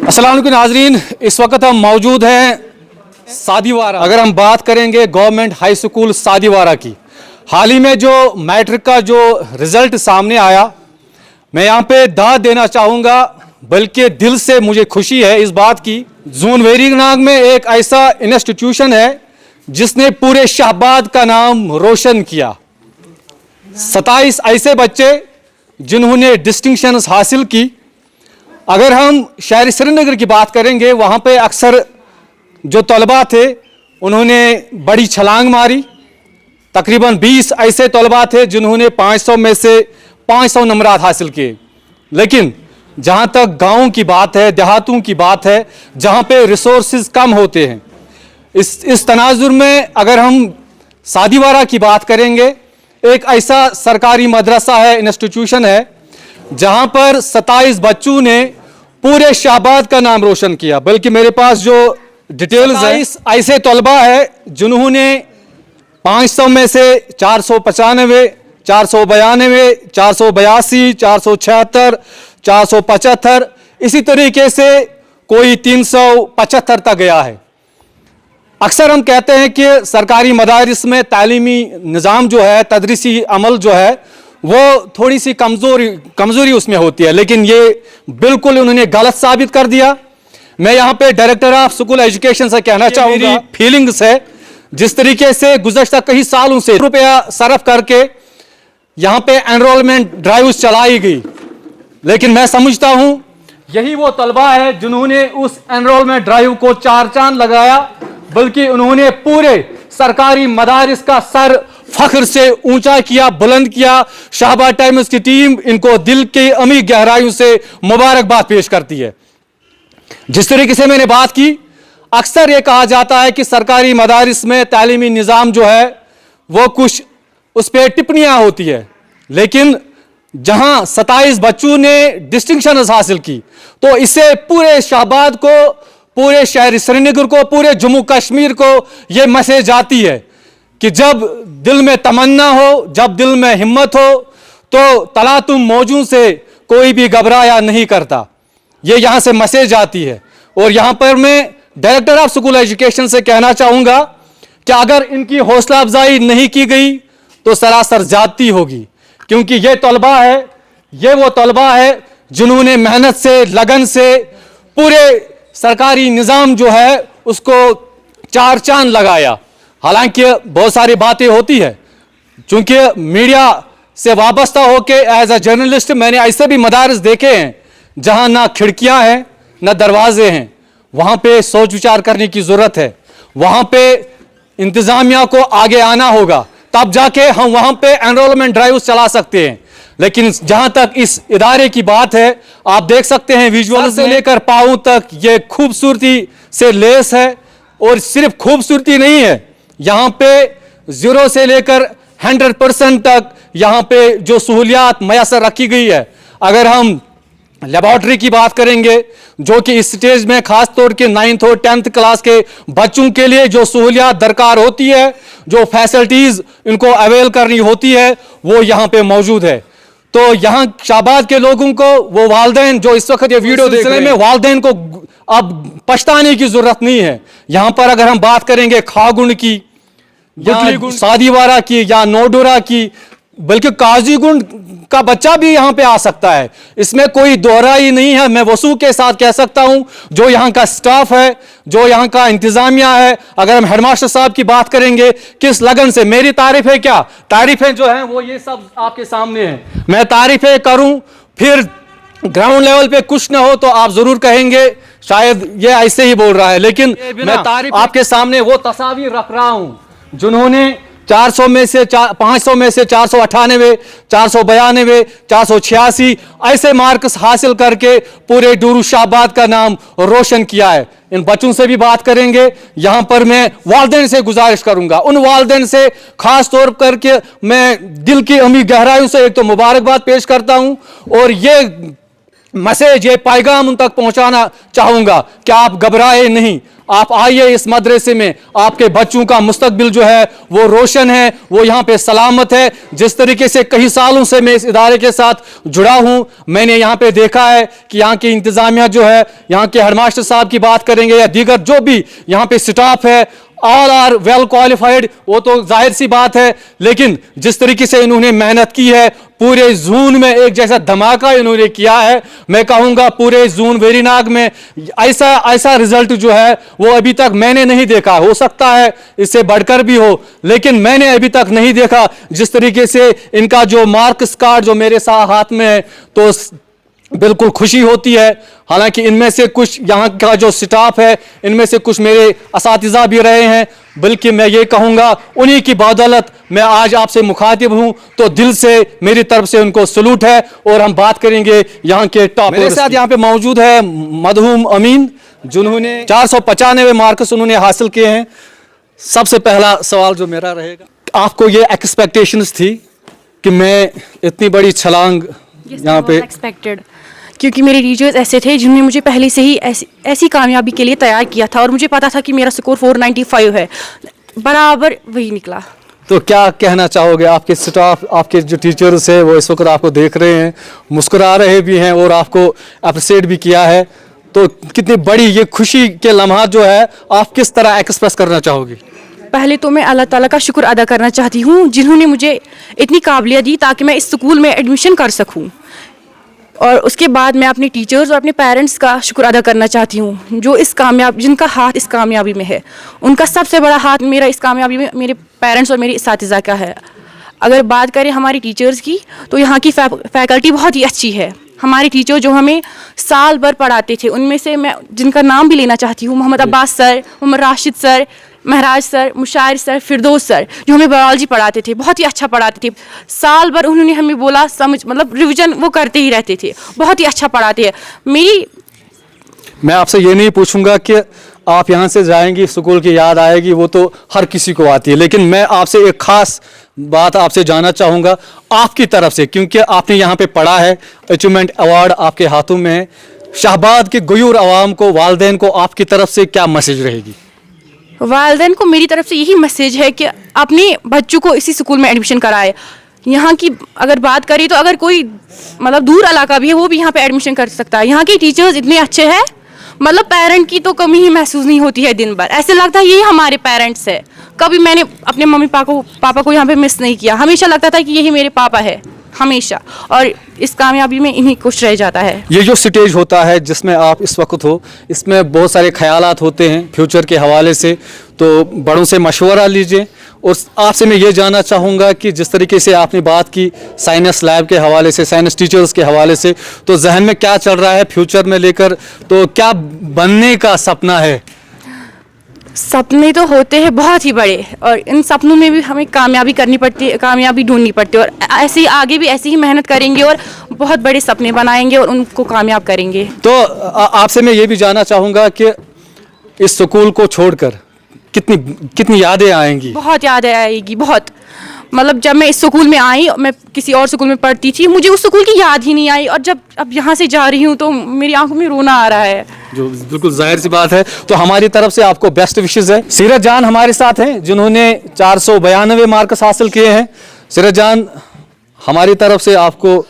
अस्सलाम वालेकुम नाजरीन, इस वक्त हम मौजूद हैं सादीवारा। अगर हम बात करेंगे गवर्नमेंट हाई स्कूल सादीवारा की, हाल ही में जो मैट्रिक का जो रिज़ल्ट सामने आया, मैं यहाँ पे दाद देना चाहूँगा, बल्कि दिल से मुझे खुशी है इस बात की। जोन वेरीनाग में एक ऐसा इंस्टीट्यूशन है जिसने पूरे शाहबाद का नाम रोशन किया। 27 ऐसे बच्चे जिन्होंने डिस्टिंक्शंस हासिल की। अगर हम शहर श्रीनगर की बात करेंगे, वहाँ पे अक्सर जो तलबा थे उन्होंने बड़ी छलांग मारी। तकरीबन 20 ऐसे तलबा थे जिन्होंने 500 में से 500 नंबरात हासिल किए। लेकिन जहाँ तक गाँव की बात है, देहातों की बात है, जहाँ पे रिसोर्सेज कम होते हैं, इस तनाजुर में अगर हम सादीवारा की बात करेंगे, एक ऐसा सरकारी मदरसा है, इंस्टीट्यूशन है, जहां पर 27 बच्चों ने पूरे शाहबाद का नाम रोशन किया। बल्कि मेरे पास जो डिटेल्स है, ऐसे तलबा है जिन्होंने 500 में से 495, 492, 482, 476, 475, इसी तरीके से कोई 375 तक गया है। अक्सर हम कहते हैं कि सरकारी मदारिस में तालीमी निज़ाम जो है, तदरीसी अमल जो है, वो थोड़ी सी कमज़ोरी उसमें होती है, लेकिन ये बिल्कुल उन्होंने गलत साबित कर दिया। मैं यहाँ पे डायरेक्टर ऑफ स्कूल एजुकेशन से कहना चाहूँगा, मेरी फीलिंग्स है, जिस तरीके से गुज़श्ता कई सालों से रुपया सर्फ करके यहाँ पे एनरोलमेंट ड्राइव चलाई गई, लेकिन मैं समझता हूँ यही वो तलबा है जिन्होंने उस एनरोलमेंट ड्राइव को चार चांद लगाया, बल्कि उन्होंने पूरे सरकारी मदारिस का सर फख्र से ऊंचा किया, बुलंद किया। शाहबाद टाइम्स की टीम इनको दिल की अमीर गहराइयों से मुबारकबाद पेश करती है। जिस तरीके से मैंने बात की, अक्सर ये कहा जाता है कि सरकारी मदारिस में तालीमी निज़ाम जो है वो कुछ उस पर टिप्पणियां होती है, लेकिन जहां 27 बच्चों ने डिस्टिंक्शन हासिल की, तो इससे पूरे शाहबाद को, पूरे शहर श्रीनगर को, पूरे जम्मू कश्मीर को यह मैसेज आती है कि जब दिल में तमन्ना हो, जब दिल में हिम्मत हो, तो तलातुम मौजूद से कोई भी घबराया नहीं करता। ये यहाँ से मैसेज आती है। और यहाँ पर मैं डायरेक्टर ऑफ स्कूल एजुकेशन से कहना चाहूँगा कि अगर इनकी हौसला अफजाई नहीं की गई तो सरासर ज्यादती होगी, क्योंकि ये तलबा है, ये वो तलबा है जिन्होंने मेहनत से, लगन से पूरे सरकारी निज़ाम जो है उसको चार चांद लगाया। हालांकि बहुत सारी बातें होती है, चूंकि मीडिया से वाबस्ता होके एज अ जर्नलिस्ट मैंने ऐसे भी मदारिस देखे हैं जहां ना खिड़कियां हैं ना दरवाजे हैं। वहां पे सोच विचार करने की जरूरत है, वहां पे इंतजामिया को आगे आना होगा, तब जाके हम वहां पे एनरोलमेंट ड्राइव चला सकते हैं। लेकिन जहां तक इस इदारे की बात है, आप देख सकते हैं विजुअल से लेकर पाँव तक ये खूबसूरती से लेस है। और सिर्फ खूबसूरती नहीं है, यहाँ पे 0 से लेकर 100% तक यहाँ पे जो सहूलियात मैसर रखी गई है। अगर हम लेबॉर्ट्री की बात करेंगे, जो कि इस स्टेज में खास तौर के 9th और 10th क्लास के बच्चों के लिए जो सहूलियात दरकार होती है, जो फैसिलिटीज़ इनको अवेल करनी होती है, वो यहाँ पे मौजूद है। तो यहाँ शाहबाद के लोगों को, वो वालिदैन जो इस वक्त ये वीडियो देख रहे हैं, वालिदैन को अब पछताने की जरूरत नहीं है। यहाँ पर अगर हम बात करेंगे खागुंड की या सादीवारा की या नोडोरा की, बल्कि काजीगुंड का बच्चा भी यहाँ पे आ सकता है, इसमें कोई दोहरा ही नहीं है। मैं वसूख के साथ कह सकता हूँ, जो यहाँ का स्टाफ है, जो यहाँ का इंतजामिया है, अगर हम हेडमास्टर साहब की बात करेंगे, किस लगन से, मेरी तारीफें क्या, तारीफें जो हैं वो ये सब आपके सामने हैं। मैं तारीफें करूँ, फिर ग्राउंड लेवल पे कुछ ना हो तो आप जरूर कहेंगे शायद ये ऐसे ही बोल रहा है, लेकिन मैं तारीफ आपके सामने वो तस्वीर रख रहा हूं जिन्होंने 500 में से 498, 492, 486 ऐसे मार्क्स हासिल करके पूरे डूरू शाहबाद का नाम रोशन किया है। इन बच्चों से भी बात करेंगे। यहाँ पर मैं वालिदैन से गुजारिश करूंगा, उन वालिदैन से खास तौर करके मैं दिल की अमीर गहराइयों से एक तो मुबारकबाद पेश करता हूं, और ये मैसेज, ये पैगाम उन तक पहुंचाना चाहूंगा कि आप घबराए नहीं। आप आइए इस मदरसे में, आपके बच्चों का मुस्तकबिल जो है वो रोशन है, वो यहाँ पे सलामत है। जिस तरीके से कई सालों से मैं इस इदारे के साथ जुड़ा हूँ, मैंने यहाँ पे देखा है कि यहाँ की इंतज़ामिया जो है, यहाँ के हेडमास्टर साहब की बात करेंगे या दीगर जो भी यहाँ पे स्टाफ है, ऑल आर वेल क्वालिफाइड, वो तो जाहिर सी बात है। लेकिन जिस तरीके से इन्होंने मेहनत की है, पूरे जून में एक जैसा धमाका इन्होंने किया है, मैं कहूँगा पूरे जून वेरीनाग में ऐसा रिजल्ट जो है वो अभी तक मैंने नहीं देखा। हो सकता है इससे बढ़कर भी हो, लेकिन मैंने अभी तक नहीं देखा। जिस तरीके से इनका जो मार्क्स कार्ड जो मेरे साथ हाथ में है, तो बिल्कुल खुशी होती है। हालांकि इनमें से कुछ यहाँ का जो स्टाफ है, इनमें से कुछ मेरे असातिज़ा भी रहे हैं, बल्कि मैं ये कहूँगा उन्हीं की बदौलत मैं आज आपसे मुखातिब हूँ, तो दिल से मेरी तरफ से उनको सलूट है। और हम बात करेंगे यहाँ के टॉप। मेरे साथ यहाँ पे मौजूद है मदहूम अमीन, जिन्होंने 495 मार्क्स उन्होंने हासिल किए हैं। सबसे पहला सवाल जो मेरा रहेगा, आपको ये एक्सपेक्टेशंस थी कि मैं इतनी बड़ी छलांग यहाँ पे एक्सपेक्टेड, क्योंकि मेरे टीचर्स ऐसे थे जिन्होंने मुझे पहले से ही ऐसी कामयाबी के लिए तैयार किया था, और मुझे पता था कि मेरा स्कोर 495 है, बराबर वही निकला। तो क्या कहना चाहोगे? आपके स्टाफ, आपके जो टीचर्स हैं, वो इस वक्त आपको देख रहे हैं, मुस्कुरा रहे भी हैं और आपको अप्रिशिएट भी किया है, तो कितनी बड़ी ये खुशी के लम्हात जो है आप किस तरह एक्सप्रेस करना चाहोगी? पहले तो मैं अल्लाह ताला का शुक्र अदा करना चाहती हूँ जिन्होंने मुझे इतनी काबिलियत दी ताकि मैं इस स्कूल में एडमिशन कर सकूँ। और उसके बाद मैं अपने टीचर्स और अपने पेरेंट्स का शुक्र अदा करना चाहती हूँ जो जिनका हाथ इस कामयाबी में है। उनका सबसे बड़ा हाथ मेरा इस कामयाबी में मेरे पेरेंट्स और मेरे इस्तातिज़ा का है। अगर बात करें हमारी टीचर्स की, तो यहाँ की फैकल्टी बहुत ही अच्छी है। हमारे टीचर जो हमें साल भर पढ़ाते थे, उनमें से मैं जिनका नाम भी लेना चाहती हूँ, मोहम्मद अब्बास सर, मोहम्मद राशिद सर, महराज सर, मुशायर सर, फिरदौस सर, जो हमें बायोलॉजी पढ़ाते थे, बहुत ही अच्छा पढ़ाते थे। साल भर उन्होंने हमें बोला मतलब रिवीजन वो करते ही रहते थे, बहुत ही अच्छा पढ़ाते हैं। मैं आपसे ये नहीं पूछूंगा कि आप यहाँ से जाएंगी स्कूल की याद आएगी, वो तो हर किसी को आती है, लेकिन मैं आपसे एक ख़ास बात आपसे जानना चाहूँगा आपकी तरफ से, क्योंकि आपने यहाँ पे पढ़ा है, अचीवमेंट अवार्ड आपके हाथों में है। शाहबाद के गयूर आवाम को, वालिदैन को आपकी तरफ से क्या मैसेज रहेगी? वालिदैन को मेरी तरफ से यही मैसेज है कि अपने बच्चों को इसी स्कूल में एडमिशन कराए। यहाँ की अगर बात करें तो अगर कोई मतलब दूर इलाका भी है, वो भी यहाँ पे एडमिशन कर सकता है। यहाँ के टीचर्स इतने अच्छे हैं, मतलब पेरेंट की तो कमी ही महसूस नहीं होती है। दिन भर ऐसे लगता है यही हमारे पेरेंट्स है। कभी मैंने अपने मम्मी पापा को यहाँ पे मिस नहीं किया, हमेशा लगता था कि यही मेरे पापा है हमेशा, और इस कामयाबी में इन्हीं कुछ रह जाता है। ये जो स्टेज होता है जिसमें आप इस वक्त हो, इसमें बहुत सारे ख्यालात होते हैं फ्यूचर के हवाले से, तो बड़ों से मशवरा लीजिए। और आपसे मैं ये जानना चाहूँगा कि जिस तरीके से आपने बात की साइंस लैब के हवाले से, साइंस टीचर्स के हवाले से, तो जहन में क्या चल रहा है फ्यूचर में लेकर, तो क्या बनने का सपना है? सपने तो होते हैं बहुत ही बड़े, और इन सपनों में भी हमें कामयाबी करनी पड़ती है, कामयाबी ढूंढनी पड़ती है, और ऐसे ही आगे भी ऐसे ही मेहनत करेंगे और बहुत बड़े सपने बनाएंगे और उनको कामयाब करेंगे। तो आपसे मैं ये भी जानना चाहूँगा कि इस स्कूल को छोड़कर कितनी यादें आएंगी? बहुत यादें आएगी, बहुत। मतलब जब मैं इस स्कूल में आई, मैं किसी और स्कूल में पढ़ती थी, मुझे उस स्कूल की याद ही नहीं आई, और जब अब यहाँ से जा रही हूँ तो मेरी आंखों में रोना आ रहा है। जो बिल्कुल जाहिर सी बात है। तो हमारी तरफ से आपको बेस्ट विशेस है। सीरत जान हमारे साथ हैं जिन्होंने 492 मार्क्स हासिल किए हैं। सीरत जान, हमारी तरफ से आपको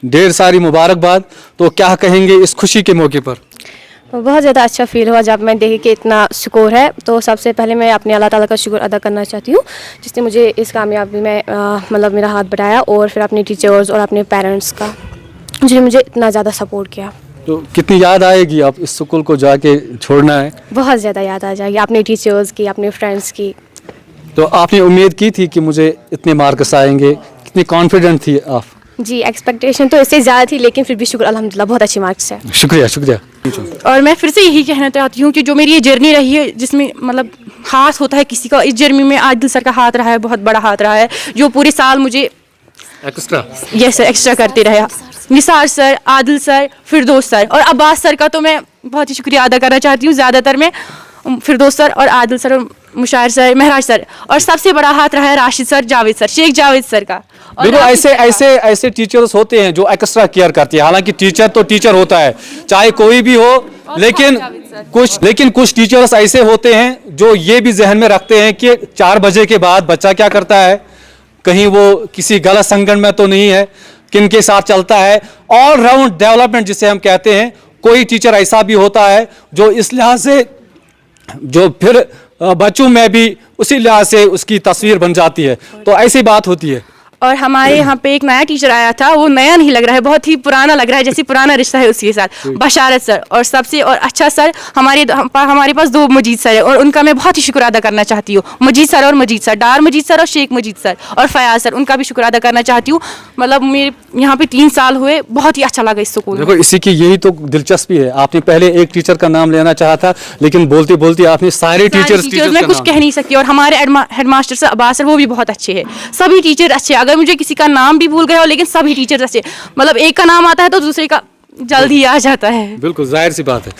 ढेर सारी मुबारकबाद। तो क्या कहेंगे इस खुशी के मौके पर? बहुत ज़्यादा अच्छा फील हुआ जब मैं देखी कि इतना स्कोर है। तो सबसे पहले मैं अपने अल्लाह ताला का शुक्र अदा करना चाहती हूँ जिसने मुझे इस कामयाबी में मतलब मेरा हाथ बढ़ाया, और फिर अपने टीचर्स और अपने पेरेंट्स का जिन्होंने मुझे इतना ज़्यादा सपोर्ट किया। तो कितनी याद आएगी आप इस स्कूल को जाके छोड़ना है? बहुत ज़्यादा याद आ जाएगी अपने टीचर्स की, अपने फ्रेंड्स की। तो आपने उम्मीद की थी कि मुझे इतने मार्क्स आएंगे? कितनी कॉन्फिडेंट थी आप? जी, एक्सपेक्टेशन तो इससे ज़्यादा थी, लेकिन फिर भी शुक्र अल्हम्दुलिल्लाह बहुत अच्छे मार्क्स है। शुक्रिया शुक्रिया। और मैं फिर से यही कहना चाहती हूँ कि जो मेरी ये जर्नी रही है, जिसमें मतलब हाथ होता है किसी का, इस जर्नी में आदिल सर का हाथ रहा है, बहुत बड़ा हाथ रहा है, जो पूरे साल मुझे एक्स्ट्रा करते रहे। निसार सर, आदिल सर, फिरदौस सर और अब्बास सर का तो मैं बहुत ही शुक्रिया अदा करना चाहती हूँ। ज़्यादातर मैं फिरदौस सर और आदिल सर और मुशायर सर, महराज सर, और सबसे बड़ा हाथ रहा है Rashid sir, Javed sir, Sheikh Javed sir का। देखो ऐसे टीचर्स होते हैं जो एक्स्ट्रा केयर करती है। हालांकि टीचर तो टीचर होता है, चाहे कोई भी हो, लेकिन कुछ टीचर्स ऐसे होते हैं जो ये भी जहन में रखते हैं कि 4 बजे के बाद बच्चा क्या करता है, कहीं वो किसी गलत संगठन में तो नहीं है, किन के साथ चलता है. ऑल राउंड डेवलपमेंट जिसे हम कहते हैं, कोई टीचर ऐसा भी होता है जो इस लिहाज से जो फिर बच्चों में भी उसी लिहाज से उसकी तस्वीर बन जाती है. तो ऐसी बात होती है. और हमारे यहाँ पे एक नया टीचर आया था, वो नया नहीं लग रहा है, बहुत ही पुराना लग रहा है, जैसे पुराना रिश्ता है उसके साथ, बशारत सर. और सबसे और अच्छा सर हमारे पास 2 मजीद सर है, और उनका मैं बहुत ही शुक्र अदा करना चाहती हूँ. मजीद सर और मजीद सर, डार मजीद सर और शेख मजीद सर और फयाज सर, उनका भी शुक्र अदा करना चाहती हूँ. मतलब मेरे यहाँ पे 3 साल हुए, बहुत ही अच्छा लगा इस स्कूल में. देखो इसी की यही तो दिलचस्पी है. आपने पहले एक टीचर का नाम लेना चाहा था, लेकिन बोलते बोलते आपने सारे टीचर्स मैं कुछ कह नहीं सकती. और हमारे हेडमास्टर सर अब्बास सर, वो भी बहुत अच्छे हैं. सभी टीचर अच्छे. अगर मुझे किसी का नाम भी भूल गए हो, लेकिन सभी टीचर अच्छे. मतलब एक का नाम आता है तो दूसरे का जल्द ही आ जाता है. बिल्कुल जाहिर सी बात है.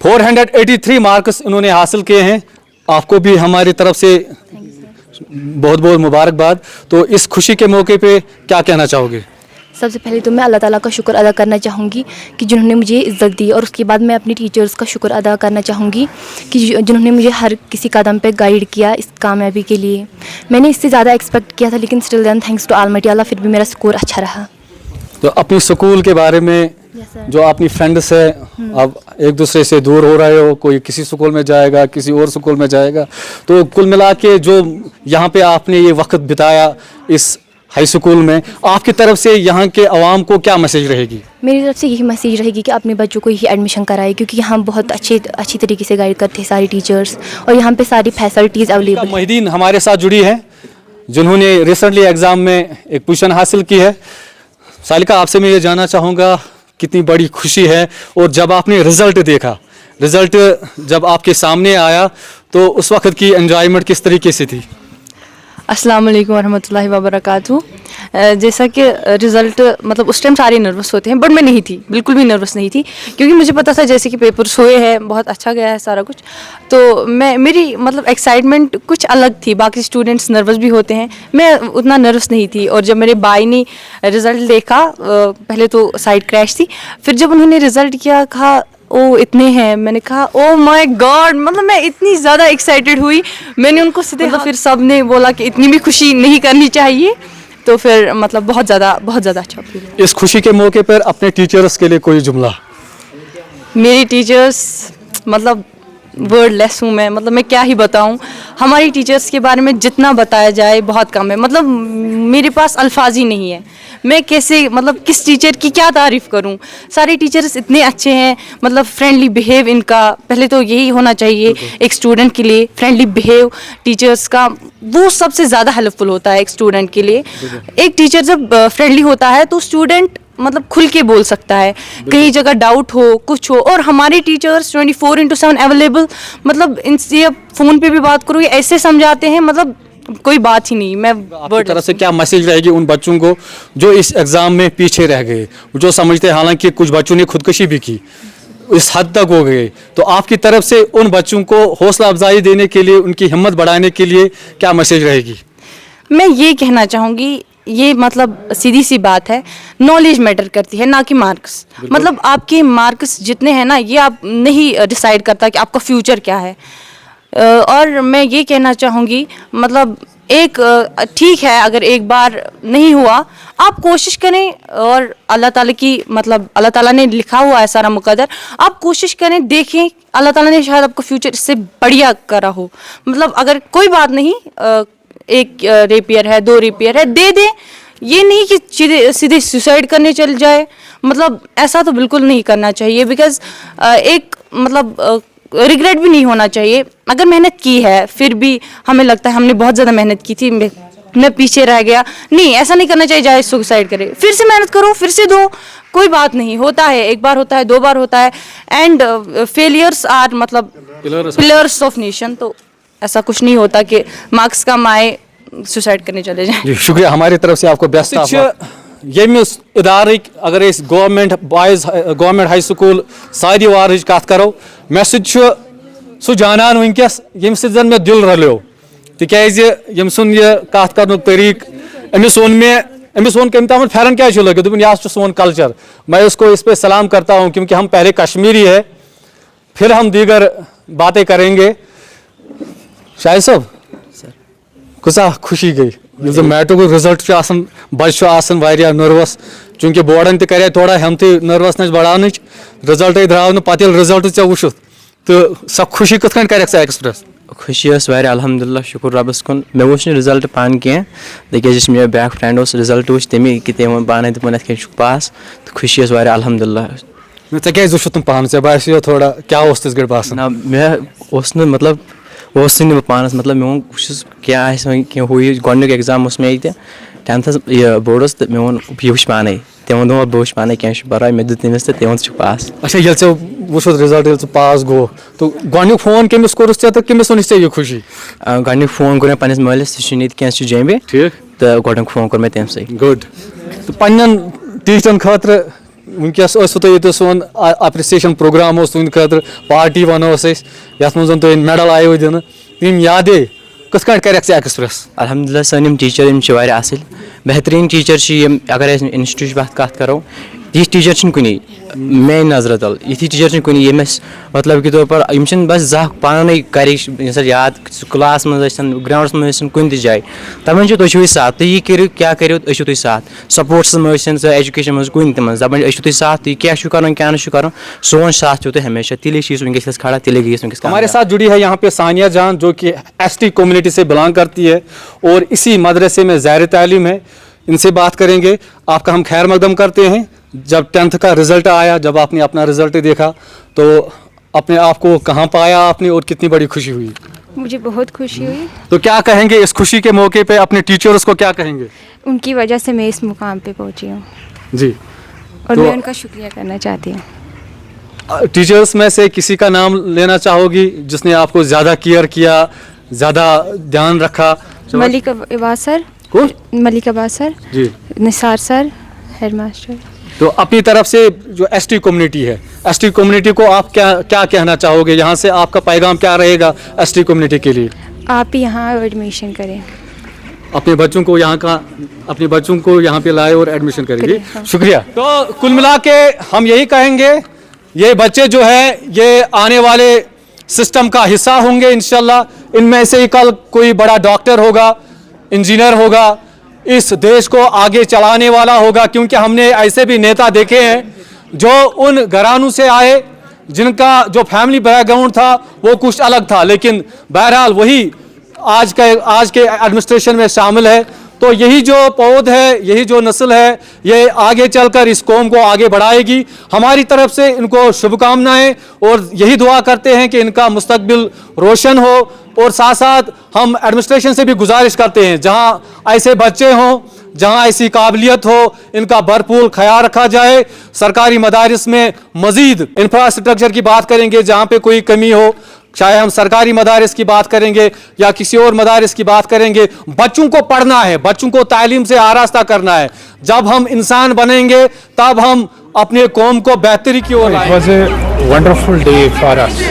483 मार्क्स इन्होंने हासिल किए हैं. आपको भी हमारी तरफ से बहुत बहुत मुबारकबाद. तो इस खुशी के मौके पे क्या कहना चाहोगे? सबसे पहले तो मैं अल्लाह ताला का शुक्र अदा करना चाहूँगी कि जिन्होंने मुझे इज़्ज़त दी, और उसके बाद मैं अपनी टीचर्स का शुक्र अदा करना चाहूँगी कि जिन्होंने मुझे हर किसी कदम पे गाइड किया इस कामयाबी के लिए. मैंने इससे ज़्यादा एक्सपेक्ट किया था, लेकिन still then thanks to almighty Allah फिर भी मेरा स्कोर अच्छा रहा. तो अपनी स्कूल के बारे में जो अपनी फ्रेंड्स है, अब एक दूसरे से दूर हो रहे हो, कोई किसी स्कूल में जाएगा, किसी और स्कूल में जाएगा, तो कुल मिला के जो यहाँ पे आपने ये वक्त बिताया इस हाई स्कूल में, आपकी तरफ से यहाँ के अवाम को क्या मैसेज रहेगी? मेरी तरफ से यही मैसेज रहेगी कि अपने बच्चों को ही एडमिशन कराए, क्योंकि यहाँ बहुत अच्छी तरीके से गाइड करते हैं सारे टीचर्स, और यहाँ पे सारी फैसिलिटीज़ अवेलेबल. मोहिदीन हमारे साथ जुड़ी है, जिन्होंने रिसेंटली एग्ज़ाम में एक पोजीशन हासिल की है. सालिका, आपसे मैं ये जानना चाहूँगा कितनी बड़ी खुशी है, और जब आपने रिज़ल्ट देखा, रिज़ल्ट जब आपके सामने आया, तो उस वक्त की एंजॉयमेंट किस तरीके से थी? अस्सलाम वालेकुम वरहमतुल्लाहि वबरकातुहू. जैसा कि रिज़ल्ट मतलब उस टाइम सारे नर्वस होते हैं, बट मैं नहीं थी, बिल्कुल भी नर्वस नहीं थी, क्योंकि मुझे पता था जैसे कि पेपर्स हुए हैं, बहुत अच्छा गया है सारा कुछ. तो मेरी मतलब एक्साइटमेंट कुछ अलग थी. बाकी स्टूडेंट्स नर्वस भी होते हैं, मैं उतना नर्वस नहीं थी. और जब मेरे भाई ने रिज़ल्ट देखा, पहले तो साइड क्रैश थी, फिर जब उन्होंने रिज़ल्ट किया, कहा ओ इतने हैं, मैंने कहा ओ माय गॉड, मतलब मैं इतनी ज़्यादा एक्साइटेड हुई. मैंने उनको सीधे फिर सब ने बोला कि इतनी भी खुशी नहीं करनी चाहिए. तो फिर मतलब बहुत ज़्यादा अच्छा फील. इस खुशी के मौके पर अपने टीचर्स के लिए कोई जुमला? मेरी टीचर्स मतलब वर्डलेस हूँ मैं, मतलब मैं क्या ही बताऊँ. हमारी टीचर्स के बारे में जितना बताया जाए बहुत कम है. मतलब मेरे पास अल्फाज ही नहीं है, मैं कैसे मतलब किस टीचर की क्या तारीफ़ करूं. सारे टीचर्स इतने अच्छे हैं, मतलब फ्रेंडली बिहेव इनका, पहले तो यही होना चाहिए एक स्टूडेंट के लिए. फ्रेंडली बिहेव टीचर्स का वो सबसे ज़्यादा हेल्पफुल होता है एक स्टूडेंट के लिए. एक टीचर जब फ्रेंडली होता है तो स्टूडेंट मतलब खुल के बोल सकता है, कहीं जगह डाउट हो कुछ हो. और हमारे टीचर्स 24/7 अवेलेबल, मतलब इनसे अब फ़ोन पे भी बात करूँ, ऐसे समझाते हैं, मतलब कोई बात ही नहीं. मैं आपकी तरफ से क्या मैसेज रहेगी उन बच्चों को जो इस एग्ज़ाम में पीछे रह गए, जो समझते हैं, हालांकि कुछ बच्चों ने खुदकुशी भी की, इस हद तक हो गए, तो आपकी तरफ से उन बच्चों को हौसला अफजाई देने के लिए, उनकी हिम्मत बढ़ाने के लिए क्या मैसेज रहेगी? मैं ये कहना चाहूँगी, ये मतलब सीधी सी बात है, नॉलेज मैटर करती है, ना कि मार्क्स. मतलब आपके मार्क्स जितने हैं ना, ये आप नहीं डिसाइड करता कि आपका फ्यूचर क्या है. और मैं ये कहना चाहूँगी, मतलब एक ठीक है अगर एक बार नहीं हुआ, आप कोशिश करें, और अल्लाह ताला की मतलब अल्लाह ताला ने लिखा हुआ है सारा मुकद्दर, आप कोशिश करें, देखें, अल्लाह ताला ने शायद आपका फ्यूचर इससे बढ़िया करा हो. मतलब अगर कोई बात नहीं, एक रेपियर है, 2 रेपियर है, दे दें. ये नहीं कि सीधे सुसाइड करने चल जाए, मतलब ऐसा तो बिल्कुल नहीं करना चाहिए. बिकॉज एक मतलब रिग्रेट भी नहीं होना चाहिए. अगर मेहनत की है, फिर भी हमें लगता है हमने बहुत ज़्यादा मेहनत की थी, मैं पीछे rह गया, नहीं, ऐसा नहीं करना चाहिए. जाए सुसाइड करे, फिर से मेहनत करो, फिर से दो, कोई बात नहीं. होता है, एक बार होता है, 2 बार होता है. एंड फेलियर्स आर मतलब पिलर्स ऑफ नेशन. तो ऐसा कुछ नहीं होता कि मार्क्स कम आए सुसाइड करने चले जाएं. जी शुक्रिया, हमारी तरफ से आपको बेस्ट ऑफ लक. यमिस इदारिक अगर इस government boys government high school सादीवार कत करो, मे सह जानन वनकस यम सन मे दिल रलो, तिकाज यम सुन यह कत कर तरीक, अमिस वोन कम तम फेरन क्या लगे, दोपन यह सोन कल्चर. मैं उसको इस पे सलाम करता हूँ, क्योंकि हम पहले कश्मीरी है, फिर हम दीगर बातें करेंगे। शाहिद साहब कुसा खुशी गई जो मैट्रिक रिजल्ट बच्चे वारिया नर्वस चूंकि बोर्डन त करे थोड़ा हमत नर्वसनेस बढ़ान रिजल्ट द्राव पे रिजल्ट ऐ वुत तो सो खुशी कत कर एक्सप्रेस। खुशी अल्हम्दुलिल्लाह शुक्र रबस कुन मे वो रिजल्ट पान कह तक मे बैक फ्रेंड रिजल्ट वो तमें कि तम पान दपन पास तो खुशी अल्हम्दुलिल्लाह। क्या तुम पान ऐ बासियो थोड़ा क्या तस गए बास ना मे मतलब वो पानस मतलब मे क्या हु गोक एग्जाम मे ये 10th ये बोर्डस तो मे वो यह वो पाने तमो दोप बह वो पाने क्या बरए मे दित तमिस तो तमो पास। अच्छा ये वो रिजल्ट पास गो तो गोक फोन कमिस कोरस तो कमिस वनिस ये खुशी। गोक फोन कोर पन्निस मालिस क्या जम्बे ठीक तो गोक फोन कोर मे तम से गुड तो पन्न टीचरन खतर वनकस तो सोन अप्रिसिएशन प्रोग्राम तुंद खतर पार्टी वनोस यथ मज तुम मेडल आयो दिन तम यादे कथ कर एक्सप्रेस। अल्हम्दुलिल्लाह सन टीचर असल बेहतरीन टीचर अगर इंस्टीट्यूट कत करो ये टीचर कुनी मेन नजर तल ये टीचर कुनी यमस मतलब के तौर पर बस जा पान कर याद क्लास मज ग्राउंडस मज कुन जाए तमन तुम साथ तो यह करो क्या करो तुम साथ स्पोर्ट्स मज एजुकेशन मज कुन तम दपान तुम साथ तो क्या क्या कर सोन साथ तो हमेशा तिले वस खड़ा तिले गई वस। हमारे साथ जुड़ी है यहाँ पे सानिया जान जो कि ST कम्युनिटी से बिलोंग करती है और इसी मदरसे में ज़ाहिर तालीम है। इनसे बात करेंगे। आपका हम खैर मकदम करते हैं। जब 10th का रिज़ल्ट आया, जब आपने अपना रिज़ल्ट देखा तो अपने आप को कहाँ पाया आपने और कितनी बड़ी खुशी हुई? मुझे बहुत खुशी हुई। तो क्या कहेंगे इस खुशी के मौके पे अपने टीचर्स को क्या कहेंगे? उनकी वजह से मैं इस मुकाम पे पहुंची हूँ जी और तो मैं उनका शुक्रिया करना चाहती हूँ। टीचर्स में से किसी का नाम लेना चाहोगी जिसने आपको ज़्यादा केयर किया, ज़्यादा ध्यान रखा? मलिक अब्बास सर, मलिक अब्बास सर जी, निसार सर, हेड मास्टर। तो अपनी तरफ से जो ST कम्युनिटी है, ST कम्युनिटी को आप क्या कहना चाहोगे? यहाँ से आपका पैगाम क्या रहेगा ST कम्युनिटी के लिए? आप यहाँ एडमिशन करें, अपने बच्चों को यहाँ पे लाए और एडमिशन करेंगे। हाँ। शुक्रिया। तो कुल मिला के हम यही कहेंगे ये बच्चे जो है ये आने वाले सिस्टम का हिस्सा होंगे इंशाल्लाह। इनमें से ही कल कोई बड़ा डॉक्टर होगा, इंजीनियर होगा, इस देश को आगे चलाने वाला होगा। क्योंकि हमने ऐसे भी नेता देखे हैं जो उन घरानों से आए जिनका जो फैमिली बैकग्राउंड था वो कुछ अलग था, लेकिन बहरहाल वही आज के एडमिनिस्ट्रेशन में शामिल है। तो यही जो पौध है, यही जो नस्ल है, ये आगे चलकर इस कौम को आगे बढ़ाएगी। हमारी तरफ से इनको शुभकामनाएं और यही दुआ करते हैं कि इनका मुस्तकबिल रोशन हो। और साथ साथ हम एडमिनिस्ट्रेशन से भी गुजारिश करते हैं जहां ऐसे बच्चे हों, जहां ऐसी काबिलियत हो, इनका भरपूर ख्याल रखा जाए। सरकारी मदारिस में मजीद इंफ्रास्ट्रक्चर की बात करेंगे जहां पे कोई कमी हो, चाहे हम सरकारी मदारिस की बात करेंगे या किसी और मदारिस की बात करेंगे। बच्चों को पढ़ना है, बच्चों को तालीम से आरास्ता करना है। जब हम इंसान बनेंगे तब हम अपने कौम को बेहतरी की ओर लाएंगे। It was a wonderful day for us.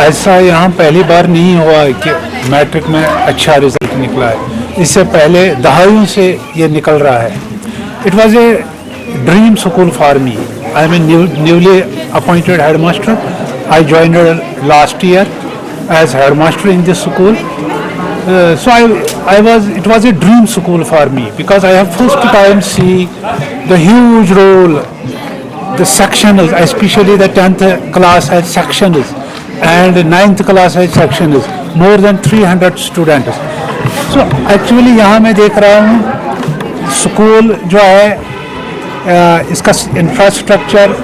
ऐसा यहाँ पहली बार नहीं हुआ कि मैट्रिक में अच्छा रिजल्ट निकला है। इससे पहले दहाइयों से ये निकल रहा है। It was a dream school for me. I am a newly appointed headmaster. I joined last year as headmaster in this school. So it was a dream school for me because I have first time see the huge role the sectionals, especially the 10th class has sectionals and 9th class has sectionals, more than 300 students. So actually यहाँ मैं देख रहा हूँ school जो है इसका infrastructure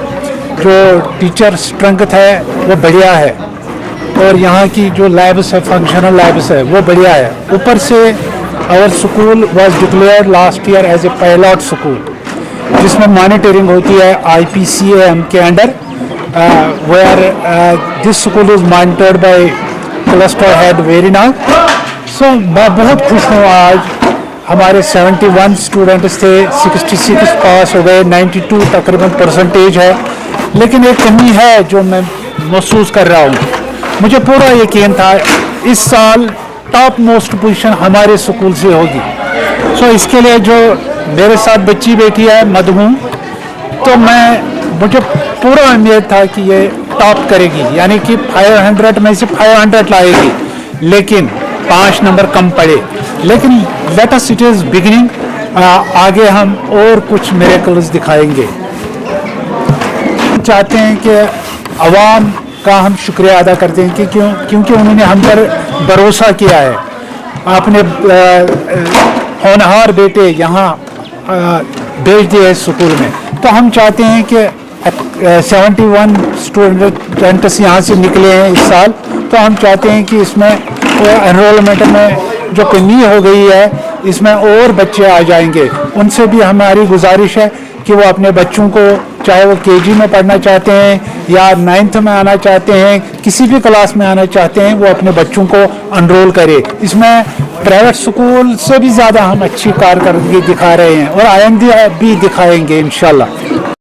जो teacher strength है वो बढ़िया है और यहाँ की जो लैब्स है, फंक्शनल लैब्स है वो बढ़िया है। ऊपर से our school was declared last year as a pilot school जिसमें मॉनिटरिंग होती है IPCAM के under where this school is monitored by cluster head Verinag. So मैं बहुत खुश हूँ। आज हमारे 71 स्टूडेंट्स थे, 66 पास हो गए, 92 तकरीबन परसेंटेज है। लेकिन एक कमी है जो मैं महसूस कर रहा हूँ। मुझे पूरा यकीन था इस साल टॉप मोस्ट पोजीशन हमारे स्कूल से होगी। सो इसके लिए जो मेरे साथ बच्ची बैठी है मधु, तो मुझे पूरा उम्मीद था कि ये टॉप करेगी, यानी कि 500 में से 500 लाएगी, लेकिन 5 नंबर कम पड़े। लेकिन let us, it is beginning, आगे हम और कुछ मिरेकल्स दिखाएंगे। चाहते हैं कि अवाम का हम शुक्रिया अदा करते हैं कि क्योंकि उन्होंने हम पर भरोसा किया है, अपने होनहार बेटे यहाँ भेज दिए स्कूल में। तो हम चाहते हैं कि 71 स्टूडेंट्स यहाँ से निकले हैं इस साल, तो हम चाहते हैं कि इसमें एनरोलमेंट में जो कमी हो गई है इसमें और बच्चे आ जाएंगे। उनसे भी हमारी गुजारिश है कि वो अपने बच्चों को, चाहे वो केजी में पढ़ना चाहते हैं या 9th में आना चाहते हैं, किसी भी क्लास में आना चाहते हैं, वो अपने बच्चों को एनरोल करे। इसमें प्राइवेट स्कूल से भी ज़्यादा हम अच्छी कारकर्दगी दिखा रहे हैं और आइंदा भी दिखाएंगे इंशाल्लाह।